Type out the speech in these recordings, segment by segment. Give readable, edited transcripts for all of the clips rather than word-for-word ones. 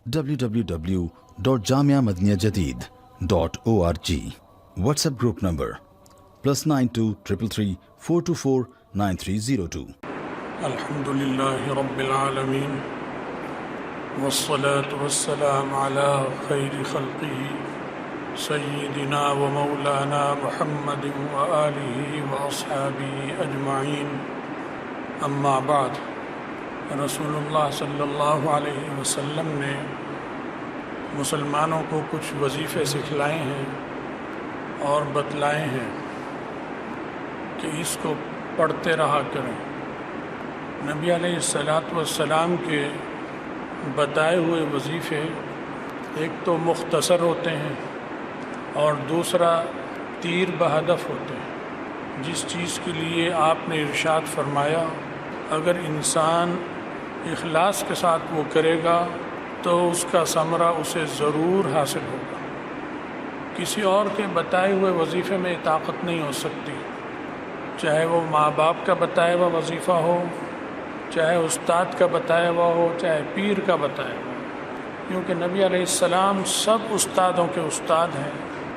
www.jamiamadiniyajadid.org. WhatsApp group number +92 333 424 9302. الحمدللہ رب العالمین والصلاة والسلام على خیر خلقہ سیدنا و مولانا محمد وآلہ واصحابہ اجمعین. اما بعد، رسول اللہ صلی اللہ علیہ وسلم نے مسلمانوں کو کچھ وظیفے سکھلائے ہیں اور بتلائے ہیں کہ اس کو پڑھتے رہا کریں. نبی علیہ السلام کے بتائے ہوئے وظیفے ایک تو مختصر ہوتے ہیں اور دوسرا تیر بہدف ہوتے ہیں. جس چیز کے لیے آپ نے ارشاد فرمایا اگر انسان اخلاص کے ساتھ وہ کرے گا تو اس کا ثمرہ اسے ضرور حاصل ہوگا. کسی اور کے بتائے ہوئے وظیفے میں طاقت نہیں ہو سکتی، چاہے وہ ماں باپ کا بتایا ہوا وظیفہ ہو، چاہے استاد کا بتایا ہوا ہو، چاہے پیر کا بتایا ہوا ہو. کیونکہ نبی علیہ السلام سب استادوں کے استاد ہیں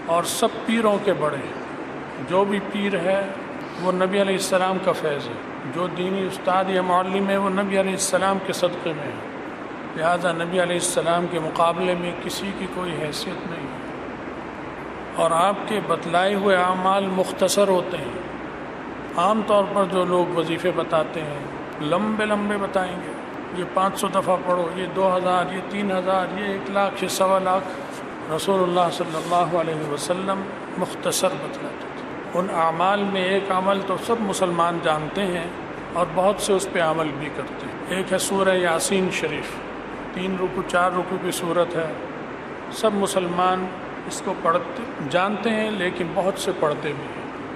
اور سب پیروں کے بڑے ہیں. جو بھی پیر ہے وہ نبی علیہ السلام کا فیض ہے، جو دینی استاد یا معلم ہے وہ نبی علیہ السلام کے صدقے میں ہے. لہذا نبی علیہ السلام کے مقابلے میں کسی کی کوئی حیثیت نہیں ہے. اور آپ کے بتلائے ہوئے اعمال مختصر ہوتے ہیں. عام طور پر جو لوگ وظیفے بتاتے ہیں لمبے لمبے بتائیں گے، یہ 500 دفعہ پڑھو، یہ 2000، یہ 3000، یہ 1 لاکھ، یہ 1.25 لاکھ. رسول اللہ صلی اللہ علیہ وسلم مختصر بتلاتے تھے. ان اعمال میں ایک عمل تو سب مسلمان جانتے ہیں اور بہت سے اس پہ عمل بھی کرتے ہیں. ایک ہے سورہ یاسین شریف، 3 رکوع 4 رکوع کی صورت ہے. سب مسلمان اس کو پڑھتے جانتے ہیں لیکن بہت سے پڑھتے بھی ہیں.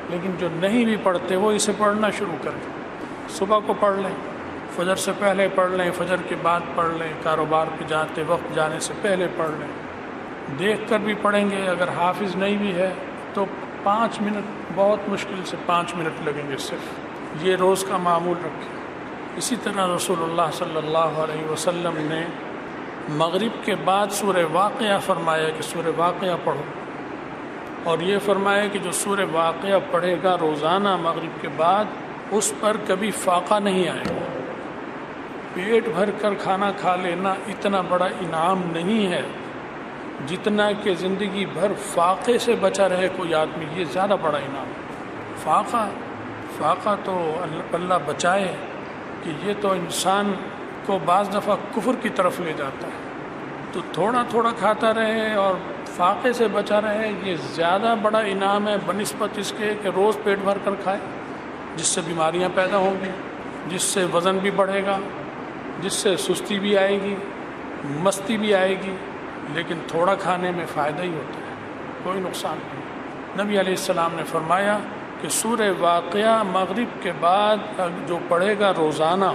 لیکن جو نہیں بھی پڑھتے وہ اسے پڑھنا شروع کریں. صبح کو پڑھ لیں، فجر سے پہلے پڑھ لیں، فجر کے بعد پڑھ لیں، کاروبار پہ جاتے وقت جانے سے پہلے پڑھ لیں. دیکھ کر بھی پڑھیں گے. اگر حافظ نہیں بھی ہے تو 5 منٹ، بہت مشکل سے 5 منٹ لگیں گے صرف. یہ روز کا معمول رکھیں. اسی طرح رسول اللہ صلی اللہ علیہ وسلم نے مغرب کے بعد سورہ واقعہ فرمایا کہ سورہ واقعہ پڑھو، اور یہ فرمایا کہ جو سورہ واقعہ پڑھے گا روزانہ مغرب کے بعد اس پر کبھی فاقہ نہیں آئے گا. پیٹ بھر کر کھانا کھا لینا اتنا بڑا انعام نہیں ہے جتنا کہ زندگی بھر فاقے سے بچا رہے کوئی آدمی، یہ زیادہ بڑا انعام. فاقہ تو اللہ بچائے کہ یہ تو انسان کو بعض دفعہ کفر کی طرف لے جاتا ہے. تو تھوڑا تھوڑا کھاتا رہے اور فاقے سے بچا رہے، یہ زیادہ بڑا انعام ہے بنسبت اس کے کہ روز پیٹ بھر کر کھائے، جس سے بیماریاں پیدا ہوں گی، جس سے وزن بھی بڑھے گا، جس سے سستی بھی آئے گی، مستی بھی آئے گی. لیکن تھوڑا کھانے میں فائدہ ہی ہوتا ہے، کوئی نقصان نہیں. نبی علیہ السلام نے فرمایا کہ سورہ واقعہ مغرب کے بعد جو پڑھے گا روزانہ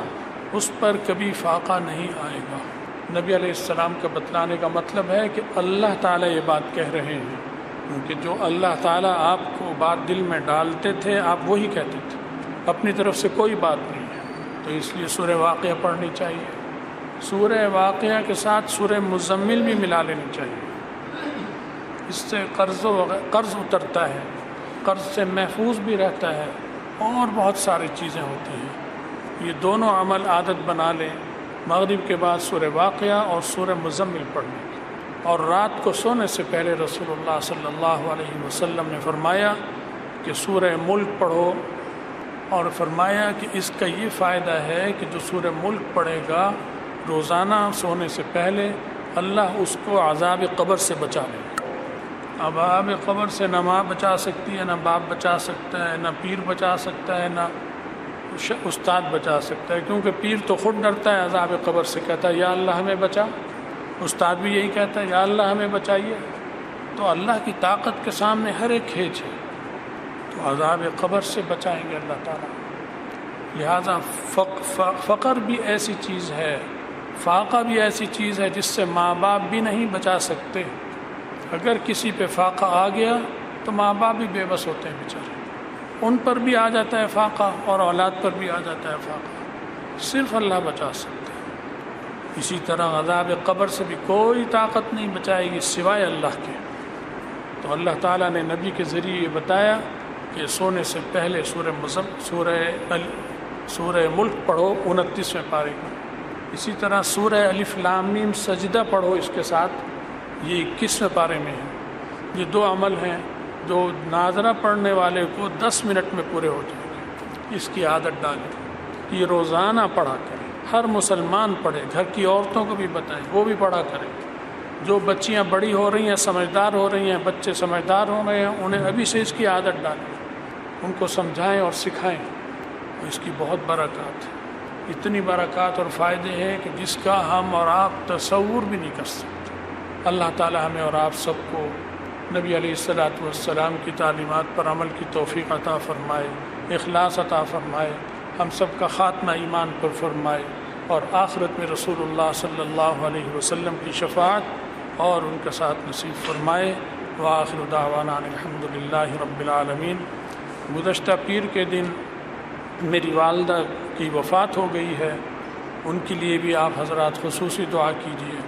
اس پر کبھی فاقہ نہیں آئے گا. نبی علیہ السلام کا بتلانے کا مطلب ہے کہ اللہ تعالیٰ یہ بات کہہ رہے ہیں، کیونکہ جو اللہ تعالیٰ آپ کو بات دل میں ڈالتے تھے آپ وہی کہتے تھے، اپنی طرف سے کوئی بات نہیں ہے. تو اس لیے سورہ واقعہ پڑھنی چاہیے. سورہ واقعہ کے ساتھ سورہ مزمل بھی ملا لینی چاہیے. اس سے قرض اترتا ہے، قرض سے محفوظ بھی رہتا ہے، اور بہت ساری چیزیں ہوتی ہیں. یہ دونوں عمل عادت بنا لیں، مغرب کے بعد سورہ واقعہ اور سورہ مزمل پڑھنے کی. اور رات کو سونے سے پہلے رسول اللہ صلی اللہ علیہ وسلم نے فرمایا کہ سورہ ملک پڑھو، اور فرمایا کہ اس کا یہ فائدہ ہے کہ جو سورہ ملک پڑھے گا روزانہ سونے سے پہلے اللہ اس کو عذاب قبر سے بچا لے گا. عذاب قبر سے نہ ماں بچا سکتی ہے، نہ باپ بچا سکتا ہے، نہ پیر بچا سکتا ہے، نہ استاد بچا سکتا ہے. کیونکہ پیر تو خود ڈرتا ہے عذاب قبر سے، کہتا ہے یا اللہ ہمیں بچا. استاد بھی یہی کہتا ہے یا اللہ ہمیں بچائیے. تو اللہ کی طاقت کے سامنے ہر ایک کھیچ ہے. تو عذاب قبر سے بچائیں گے اللہ تعالیٰ. لہذا فقر بھی ایسی چیز ہے، فاقہ بھی ایسی چیز ہے جس سے ماں باپ بھی نہیں بچا سکتے. اگر کسی پہ فاقہ آ گیا تو ماں باپ بھی بے بس ہوتے ہیں بیچارے، ان پر بھی آ جاتا ہے فاقہ اور اولاد پر بھی آ جاتا ہے فاقہ. صرف اللہ بچا سکتا ہے. اسی طرح عذاب قبر سے بھی کوئی طاقت نہیں بچائے گی سوائے اللہ کے۔ تو اللہ تعالیٰ نے نبی کے ذریعے یہ بتایا کہ سونے سے پہلے سورہ ملک پڑھو 29ویں پارے کو، اسی طرح سورہ الف لام میم سجدہ پڑھو اس کے ساتھ، یہ 21ویں پارے میں ہے۔ یہ دو عمل ہیں جو ناظرہ پڑھنے والے کو 10 منٹ میں پورے ہو جائیں گے۔ اس کی عادت ڈالیں، یہ روزانہ پڑھا کریں، ہر مسلمان پڑھے، گھر کی عورتوں کو بھی بتائیں وہ بھی پڑھا کریں۔ جو بچیاں بڑی ہو رہی ہیں، سمجھدار ہو رہی ہیں، بچے سمجھدار ہو رہے ہیں، انہیں ابھی سے اس کی عادت ڈالیں، ان کو سمجھائیں اور سکھائیں، اس کی بہت برکات ہے، اتنی برکات اور فائدے ہیں کہ جس کا ہم اور آپ تصور بھی نہیں کر سکتے۔ اللہ تعالی ہمیں اور آپ سب کو نبی علیہ الصلوۃ والسلام کی تعلیمات پر عمل کی توفیق عطا فرمائے، اخلاص عطا فرمائے، ہم سب کا خاتمہ ایمان پر فرمائے، اور آخرت میں رسول اللہ صلی اللہ علیہ وسلم کی شفاعت اور ان کے ساتھ نصیب فرمائے۔ وآخر دعوانا الحمد للہ رب العالمین۔ گزشتہ پیر کے دن میری والدہ کی وفات ہو گئی ہے، ان کے لیے بھی آپ حضرات خصوصی دعا کیجیے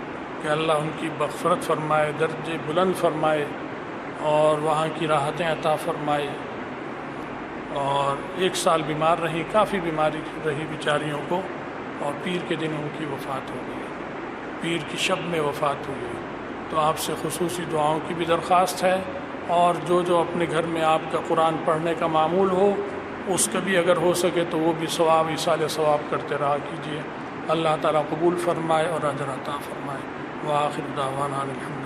کہ اللہ ان کی مغفرت فرمائے، درجے بلند فرمائے اور وہاں کی راحتیں عطا فرمائے۔ اور 1 سال بیمار رہی، کافی بیماری رہی بیچاریوں کو، اور پیر کے دن ان کی وفات ہو گئی، پیر کی شب میں وفات ہو گئی۔ تو آپ سے خصوصی دعاؤں کی بھی درخواست ہے، اور جو اپنے گھر میں آپ کا قرآن پڑھنے کا معمول ہو اس کا بھی اگر ہو سکے تو وہ بھی ثواب ایصال ثواب کرتے رہا کیجیے۔ اللہ تعالیٰ قبول فرمائے اور اجر عطا فرمائے۔ وآخر دعوانا الحمد